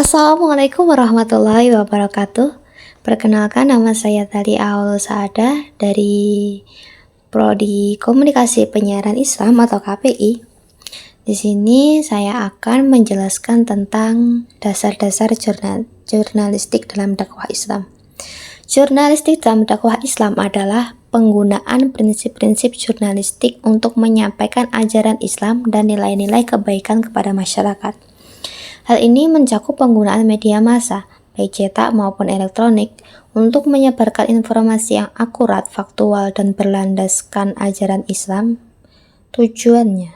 Assalamualaikum warahmatullahi wabarakatuh. Perkenalkan, nama saya Tali Aul Saada dari Prodi Komunikasi Penyiaran Islam atau KPI. Di sini saya akan menjelaskan tentang dasar-dasar jurnalistik dalam dakwah Islam. Jurnalistik dalam dakwah Islam adalah penggunaan prinsip-prinsip jurnalistik untuk menyampaikan ajaran Islam dan nilai-nilai kebaikan kepada masyarakat. Hal ini mencakup penggunaan media massa, baik cetak maupun elektronik, untuk menyebarkan informasi yang akurat, faktual, dan berlandaskan ajaran Islam. Tujuannya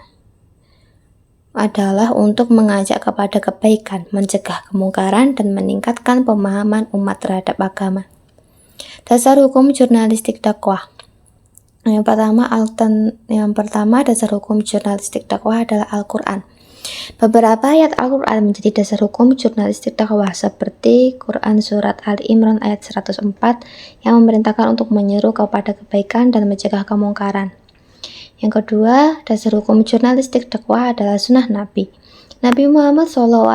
adalah untuk mengajak kepada kebaikan, mencegah kemungkaran, dan meningkatkan pemahaman umat terhadap agama. Dasar hukum jurnalistik dakwah. Yang pertama, dasar hukum jurnalistik dakwah adalah Al-Quran. Beberapa ayat Al-Quran menjadi dasar hukum jurnalistik dakwah, seperti Quran Surat Ali Imran ayat 104 yang memerintahkan untuk menyeru kepada kebaikan dan mencegah kemungkaran. Yang kedua, dasar hukum jurnalistik dakwah adalah sunnah Nabi. Nabi Muhammad SAW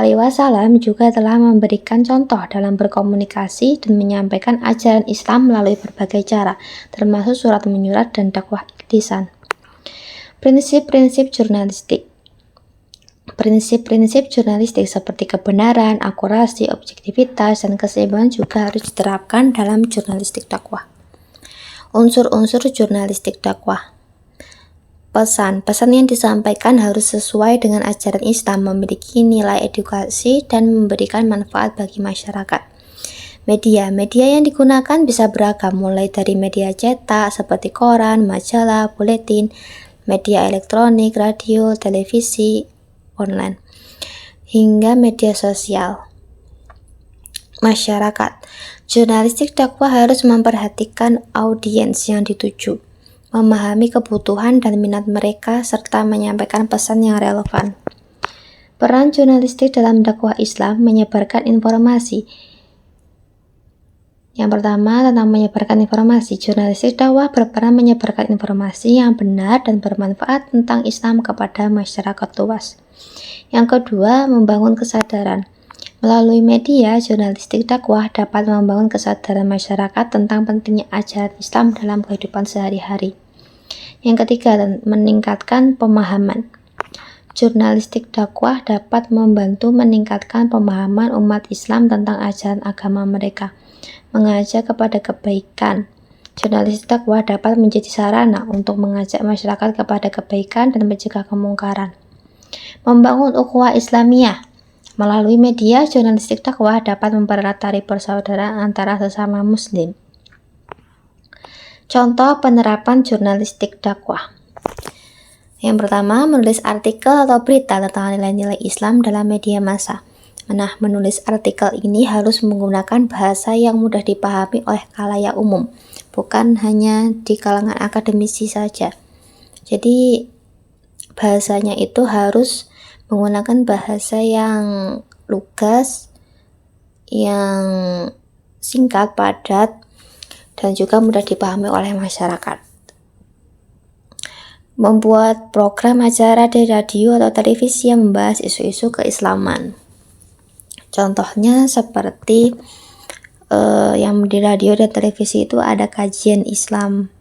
juga telah memberikan contoh dalam berkomunikasi dan menyampaikan ajaran Islam melalui berbagai cara, termasuk surat menyurat dan dakwah lisan. Prinsip-prinsip jurnalistik. Prinsip-prinsip jurnalistik seperti kebenaran, akurasi, objektivitas, dan keseimbangan juga harus diterapkan dalam jurnalistik dakwah. Unsur-unsur jurnalistik dakwah. Pesan yang disampaikan harus sesuai dengan ajaran Islam, memiliki nilai edukasi, dan memberikan manfaat bagi masyarakat. Media yang digunakan bisa beragam, mulai dari media cetak seperti koran, majalah, buletin, media elektronik, radio, televisi, online, hingga media sosial. Masyarakat. Jurnalistik dakwah harus memperhatikan audiens yang dituju, memahami kebutuhan dan minat mereka, serta menyampaikan pesan yang relevan. Peran jurnalistik dalam dakwah Islam menyebarkan informasi. Yang pertama, tentang menyebarkan informasi. Jurnalistik dakwah berperan menyebarkan informasi yang benar dan bermanfaat tentang Islam kepada masyarakat luas. Yang kedua, membangun kesadaran. Melalui media, jurnalistik dakwah dapat membangun kesadaran masyarakat tentang pentingnya ajaran Islam dalam kehidupan sehari-hari. Yang ketiga, meningkatkan pemahaman. Jurnalistik dakwah dapat membantu meningkatkan pemahaman umat Islam tentang ajaran agama mereka, mengajak kepada kebaikan. Jurnalistik dakwah dapat menjadi sarana untuk mengajak masyarakat kepada kebaikan dan mencegah kemungkaran. Membangun ukhuwah Islamiyah. Melalui media, jurnalistik dakwah dapat mempererat tali persaudaraan antara sesama muslim. Contoh penerapan jurnalistik dakwah. Yang pertama, menulis artikel atau berita tentang nilai-nilai Islam dalam media massa. Nah, menulis artikel ini harus menggunakan bahasa yang mudah dipahami oleh khalayak umum, bukan hanya di kalangan akademisi saja. Jadi, bahasanya itu harus menggunakan bahasa yang lugas, yang singkat, padat, dan juga mudah dipahami oleh masyarakat. Membuat program acara di radio atau televisi yang membahas isu-isu keislaman. Contohnya seperti yang di radio dan televisi itu ada kajian Islam,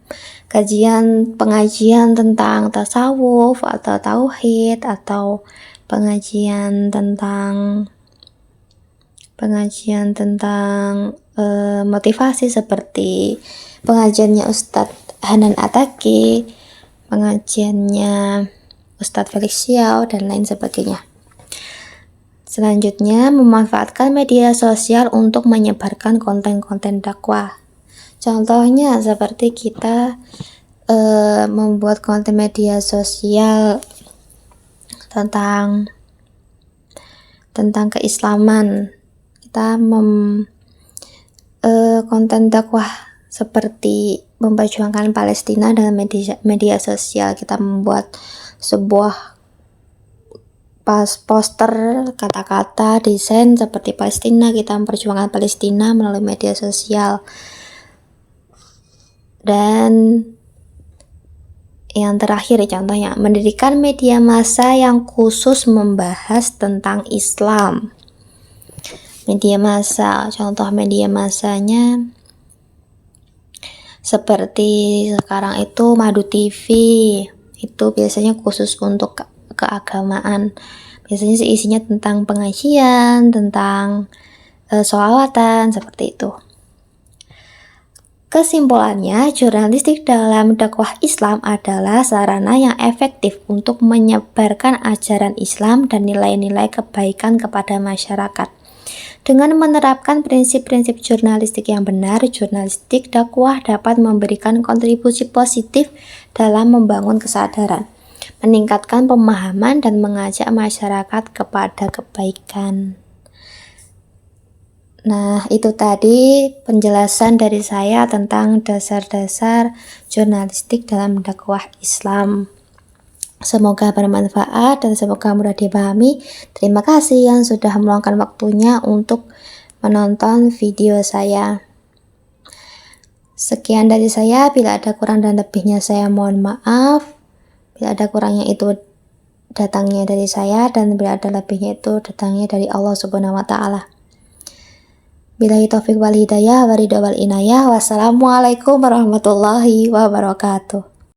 pengajian tentang tasawuf atau tauhid, atau pengajian tentang motivasi seperti pengajiannya Ustadz Hanan Ataki, pengajiannya Ustadz Felix Xiao, dan lain sebagainya. Selanjutnya, memanfaatkan media sosial untuk menyebarkan konten-konten dakwah. Contohnya seperti kita membuat konten media sosial tentang keislaman. Kita konten dakwah seperti memperjuangkan Palestina dengan media sosial. Kita membuat sebuah poster, kata-kata, desain seperti Palestina. Kita memperjuangkan Palestina melalui media sosial. Dan yang terakhir, contohnya mendirikan media massa yang khusus membahas tentang Islam. media massa. Contoh media massanya seperti sekarang itu Madu TV, itu biasanya khusus untuk keagamaan. Biasanya sih isinya tentang pengajian, tentang sholawatan, seperti itu. Kesimpulannya, jurnalistik dalam dakwah Islam adalah sarana yang efektif untuk menyebarkan ajaran Islam dan nilai-nilai kebaikan kepada masyarakat. Dengan menerapkan prinsip-prinsip jurnalistik yang benar, jurnalistik dakwah dapat memberikan kontribusi positif dalam membangun kesadaran, meningkatkan pemahaman, dan mengajak masyarakat kepada kebaikan. Nah, itu tadi penjelasan dari saya tentang dasar-dasar jurnalistik dalam dakwah Islam. Semoga bermanfaat dan semoga mudah dipahami. Terima kasih yang sudah meluangkan waktunya untuk menonton video saya. Sekian dari saya, bila ada kurang dan lebihnya saya mohon maaf. Bila ada kurangnya itu datangnya dari saya, dan bila ada lebihnya itu datangnya dari Allah Subhanahu wa Ta'ala. Billahi taufiq wal hidayah, wa ridha wal inayah. Wassalamualaikum warahmatullahi wabarakatuh.